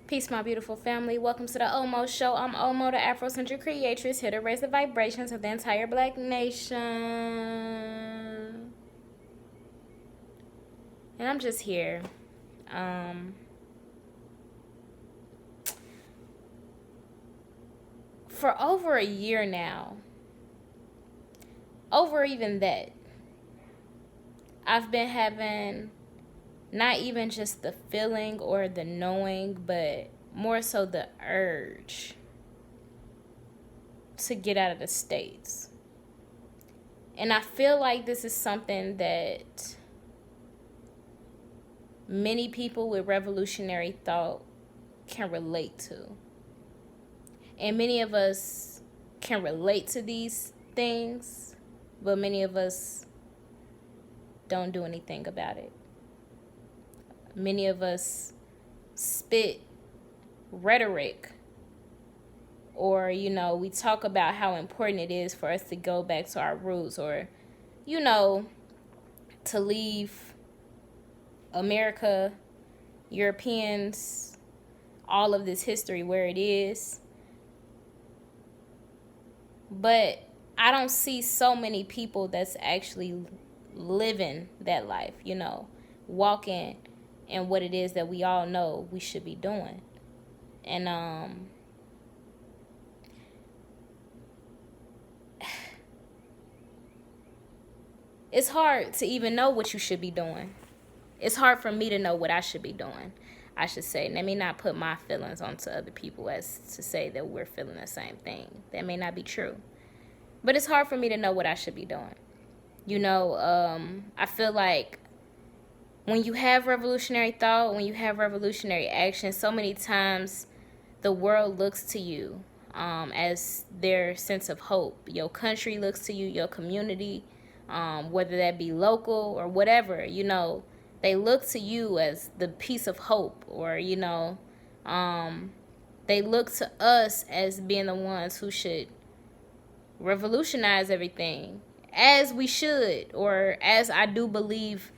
Peace, my beautiful family. Welcome to the Omo Show. I'm Omo, the Afrocentric creatress, here to raise the vibrations of the entire Black nation. And I'm just here. For over a year now, over even that, I've been having not even just the feeling or the knowing, but more so the urge to get out of the States. And I feel like this is something that many people with revolutionary thought can relate to. And many of us can relate to these things, but many of us don't do anything about it. Many of us spit rhetoric, or, we talk about how important it is for us to go back to our roots, or, to leave America, Europeans, all of this history where it is. But I don't see so many people that's actually living that life, walking and what it is that we all know we should be doing. And it's hard to even know what you should be doing. It's hard for me to know what I should be doing, I should say. Let me not put my feelings onto other people as to say that we're feeling the same thing. That may not be true. But it's hard for me to know what I should be doing. I feel like when you have revolutionary thought, when you have revolutionary action, so many times the world looks to you as their sense of hope. Your country looks to you, your community, whether that be local or whatever, they look to you as the piece of hope, or, they look to us as being the ones who should revolutionize everything, as we should, or as I do believe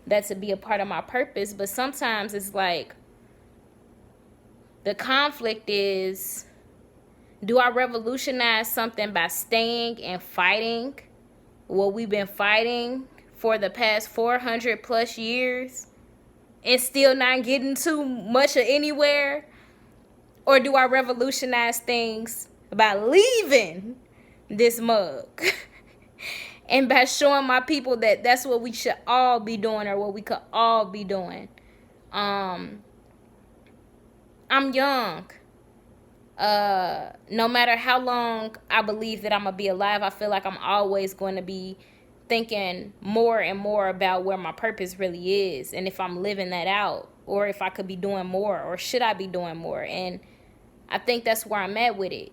that to be a part of my purpose. But sometimes it's like the conflict is, do I revolutionize something by staying and fighting what we've been fighting for the past 400 plus years and still not getting too much of anywhere? Or do I revolutionize things by leaving this mug and by showing my people that that's what we should all be doing, or what we could all be doing? I'm young. No matter how long I believe that I'm gonna be alive, I feel like I'm always going to be thinking more and more about where my purpose really is, and if I'm living that out, or if I could be doing more, or should I be doing more. And I think that's where I'm at with it.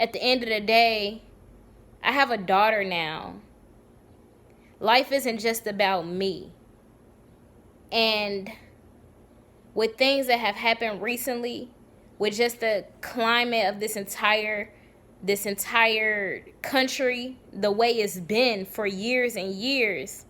At the end of the day, I have a daughter now. Life isn't just about me. And with things that have happened recently, with just the climate of this entire country, the way it's been for years and years,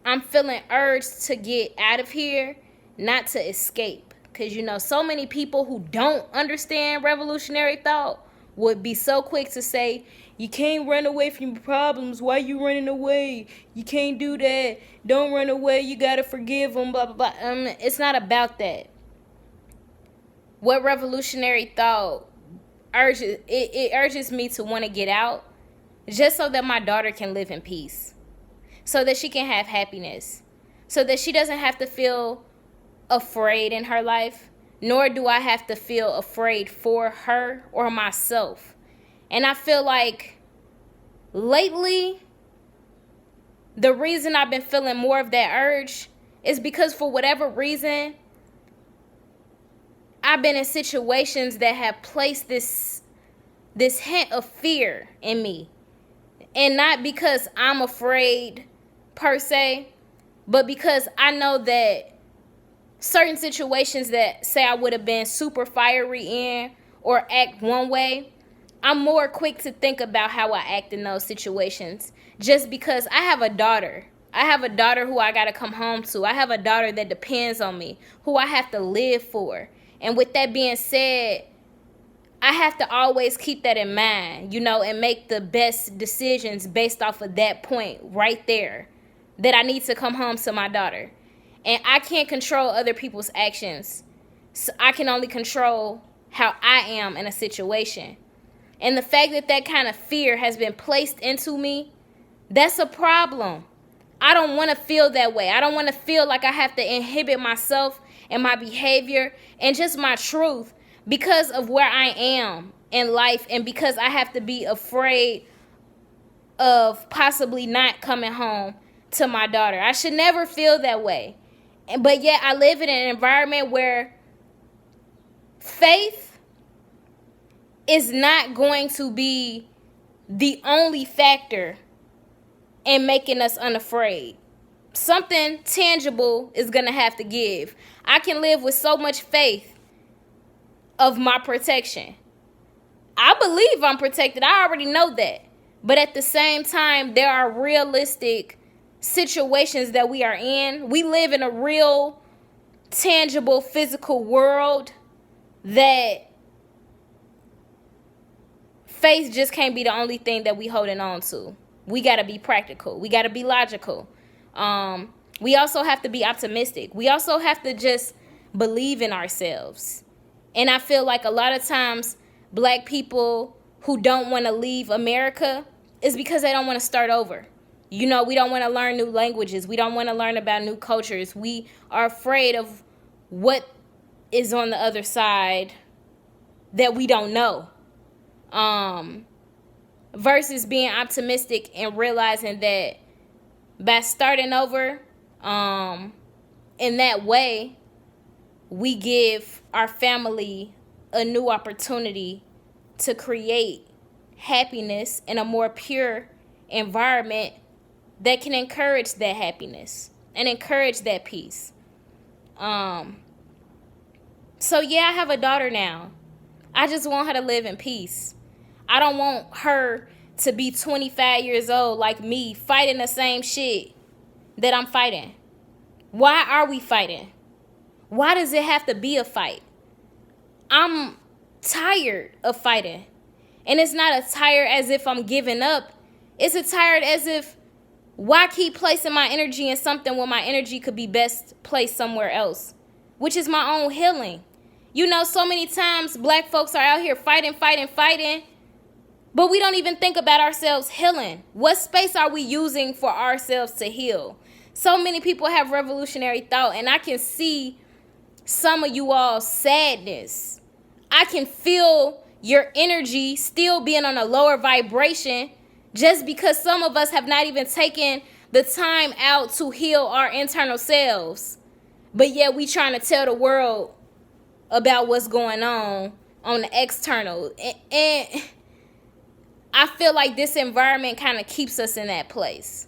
I'm feeling urged to get out of here, not to escape. Because, so many people who don't understand revolutionary thought would be so quick to say, you can't run away from your problems. Why you running away? You can't do that. Don't run away. You got to forgive them, blah, blah, blah. It's not about that. What revolutionary thought urges me to want to get out, just so that my daughter can live in peace, so that she can have happiness, so that she doesn't have to feel afraid in her life, nor do I have to feel afraid for her or myself. And I feel like lately, the reason I've been feeling more of that urge is because, for whatever reason, I've been in situations that have placed this hint of fear in me. And not because I'm afraid per se, but because I know that certain situations that say I would have been super fiery in or act one way, I'm more quick to think about how I act in those situations, just because I have a daughter I have a daughter who I got to come home to. I have a daughter that depends on me, who I have to live for. And with that being said, I have to always keep that in mind, you know, and make the best decisions based off of that point right there, that I need to come home to my daughter. And I can't control other people's actions. So I can only control how I am in a situation. And the fact that that kind of fear has been placed into me, that's a problem. I don't want to feel that way. I don't want to feel like I have to inhibit myself and my behavior and just my truth because of where I am in life, and because I have to be afraid of possibly not coming home to my daughter. I should never feel that way. But yet I live in an environment where faith is not going to be the only factor in making us unafraid. Something tangible is going to have to give. I can live with so much faith of my protection. I believe I'm protected. I already know that. But at the same time, there are realistic situations that we are in. We live in a real, tangible, physical world that faith just can't be the only thing that we holding on to. We got to be practical. We got to be logical. We also have to be optimistic. We also have to just believe in ourselves. And I feel like a lot of times black people who don't want to leave America is because they don't want to start over. You know, we don't want to learn new languages. We don't want to learn about new cultures. We are afraid of what is on the other side that we don't know. Versus being optimistic and realizing that by starting over in that way, we give our family a new opportunity to create happiness in a more pure environment that can encourage that happiness and encourage that peace. So yeah, I have a daughter now. I just want her to live in peace. I don't want her to be 25 years old like me, fighting the same shit that I'm fighting. Why are we fighting? Why does it have to be a fight? I'm tired of fighting. And it's not a tired as if I'm giving up. It's a tired as if, why keep placing my energy in something when my energy could be best placed somewhere else, which is my own healing. You know, so many times black folks are out here fighting, but we don't even think about ourselves healing. What space are we using for ourselves to heal? So many people have revolutionary thought, and I can see some of you all's sadness. I can feel your energy still being on a lower vibration just because some of us have not even taken the time out to heal our internal selves. But yet we trying to tell the world about what's going on the external. And I feel like this environment kind of keeps us in that place.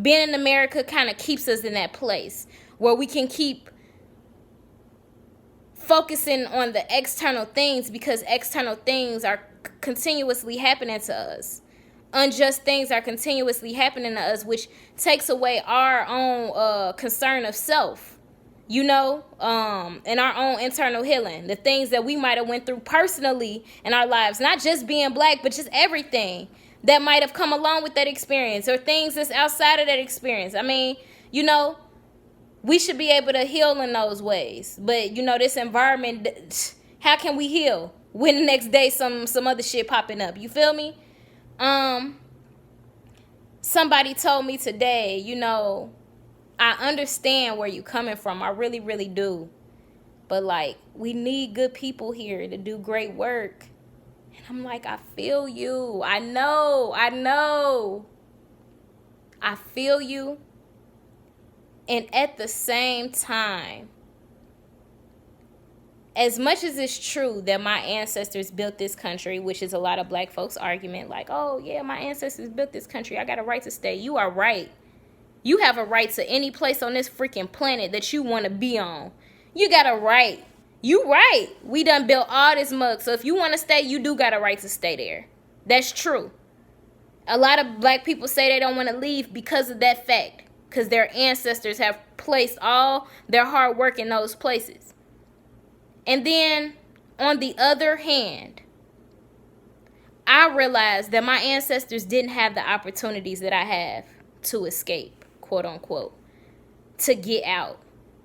Being in America kind of keeps us in that place where we can keep focusing on the external things because external things are continuously happening to us. Unjust things are continuously happening to us, which takes away our own concern of self, you know, and our own internal healing. The things that we might have went through personally in our lives, not just being black, but just everything that might have come along with that experience or things that's outside of that experience. I mean, you know, we should be able to heal in those ways. But, you know, this environment, how can we heal when the next day some other shit popping up? You feel me? Somebody told me today, you know, I understand where you're coming from. I really, really do. But, like, we need good people here to do great work. And I'm like, I feel you. I know. I feel you. And at the same time, as much as it's true that my ancestors built this country, which is a lot of black folks' argument, like, oh, yeah, my ancestors built this country. I got a right to stay. You are right. You have a right to any place on this freaking planet that you want to be on. You got a right. You right. We done built all this mug. So if you want to stay, you do got a right to stay there. That's true. A lot of black people say they don't want to leave because of that fact. because their ancestors have placed all their hard work in those places. And then, on the other hand, I realized that my ancestors didn't have the opportunities that I have to escape, quote unquote, to get out,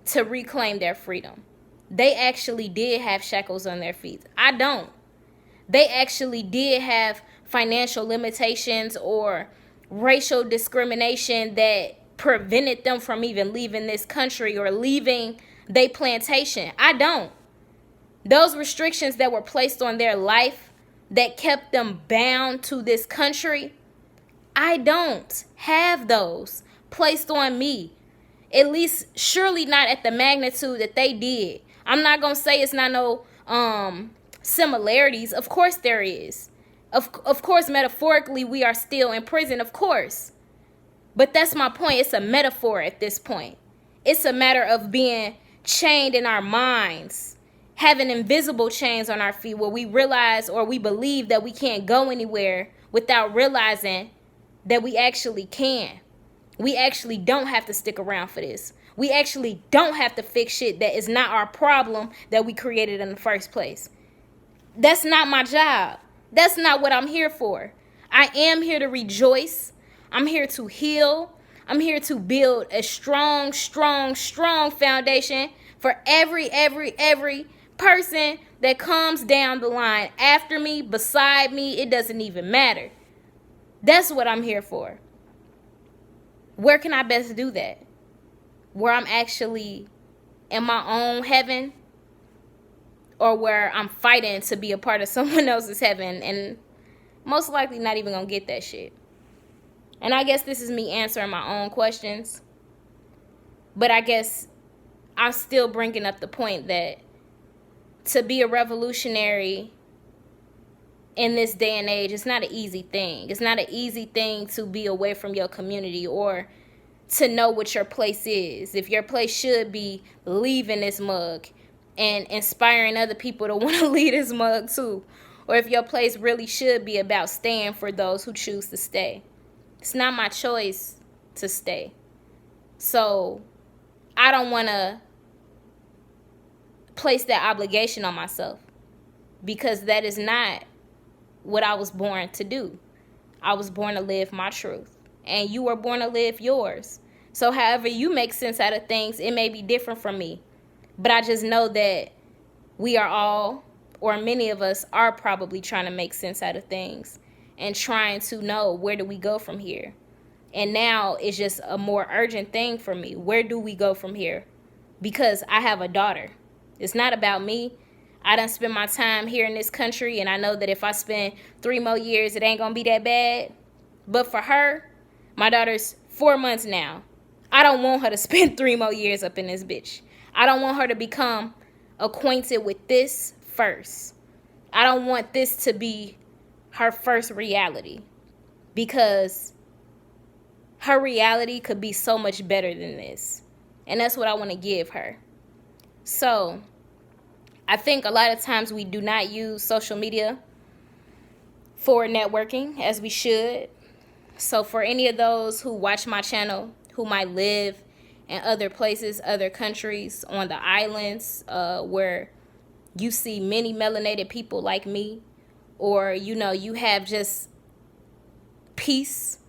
to reclaim their freedom. They actually did have shackles on their feet. I don't. They actually did have financial limitations or racial discrimination that prevented them from even leaving this country or leaving their plantation. I don't. Those restrictions that were placed on their life that kept them bound to this country, I don't have those placed on me. At least, surely not at the magnitude that they did. I'm not going to say it's not no similarities. Of course there is. Of course, metaphorically, we are still in prison, of course. But that's my point. It's a metaphor at this point. It's a matter of being chained in our minds, having invisible chains on our feet where we realize or we believe that we can't go anywhere without realizing that we actually can. We actually don't have to stick around for this. We actually don't have to fix shit that is not our problem that we created in the first place. That's not my job. That's not what I'm here for. I am here to rejoice. I'm here to heal. I'm here to build a strong foundation for every person that comes down the line after me, beside me. It doesn't even matter. That's what I'm here for. Where can I best do that? Where I'm actually in my own heaven, or where I'm fighting to be a part of someone else's heaven and most likely not even gonna get that shit. And I guess this is me answering my own questions. But I guess I'm still bringing up the point that to be a revolutionary in this day and age, it's not an easy thing. It's not an easy thing to be away from your community or to know what your place is. If your place should be leaving this mug and inspiring other people to want to leave this mug too. Or if your place really should be about staying for those who choose to stay. It's not my choice to stay. So I don't want to place that obligation on myself, because that is not what I was born to do. I was born to live my truth, and you were born to live yours. So however you make sense out of things, it may be different from me. But I just know that we are all, or many of us are probably trying to make sense out of things and trying to know, where do we go from here? And now it's just a more urgent thing for me. Where do we go from here? Because I have a daughter. It's not about me. I done spent my time here in this country, and I know that if I spend 3 more years, it ain't gonna be that bad. But for her, my daughter's 4 months now. I don't want her to spend 3 more years up in this bitch. I don't want her to become acquainted with this first. I don't want this to be her first reality, because her reality could be so much better than this. And that's what I want to give her. So I think a lot of times we do not use social media for networking as we should. So for any of those who watch my channel, who might live in other places, other countries, on the islands, where you see many melanated people like me, or, you know, you have just peace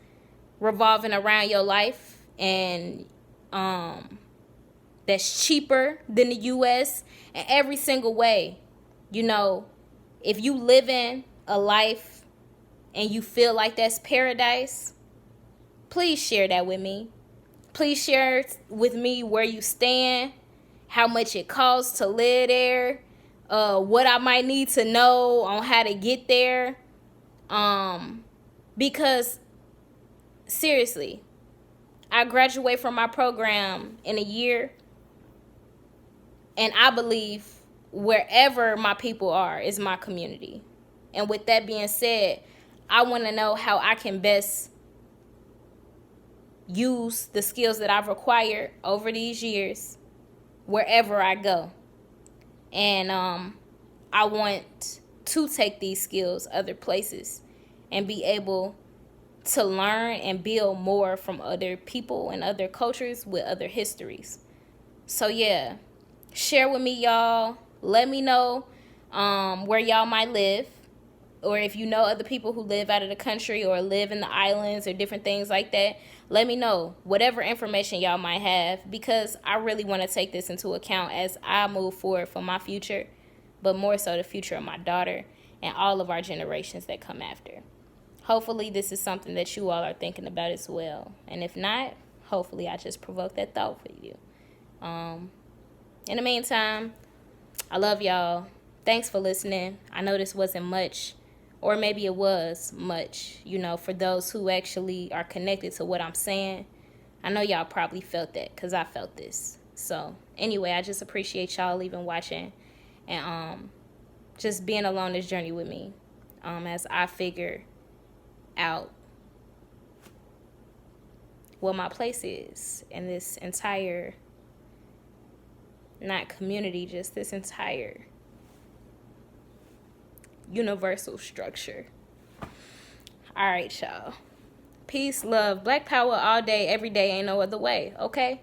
revolving around your life, and that's cheaper than the U.S. in every single way. You know, if you live in a life and you feel like that's paradise, please share that with me. Please share with me where you stand, how much it costs to live there, what I might need to know on how to get there. Because seriously, I graduate from my program in a year, and I believe wherever my people are is my community. And with that being said, I want to know how I can best use the skills that I've acquired over these years wherever I go. And I want to take these skills other places and be able to learn and build more from other people and other cultures with other histories. So yeah, share with me, y'all. Let me know where y'all might live, or if you know other people who live out of the country or live in the islands or different things like that. Let me know whatever information y'all might have, because I really want to take this into account as I move forward for my future, but more so the future of my daughter and all of our generations that come after. Hopefully this is something that you all are thinking about as well. And if not, hopefully I just provoked that thought for you. In the meantime, I love y'all. Thanks for listening. I know this wasn't much, or maybe it was much, for those who actually are connected to what I'm saying. I know y'all probably felt that, because I felt this. So anyway, I just appreciate y'all even watching and just being along this journey with me as I figure out what my place is in this entire, not community, just this entire universal structure. All right, y'all. Peace, love, Black power all day, every day, ain't no other way, okay?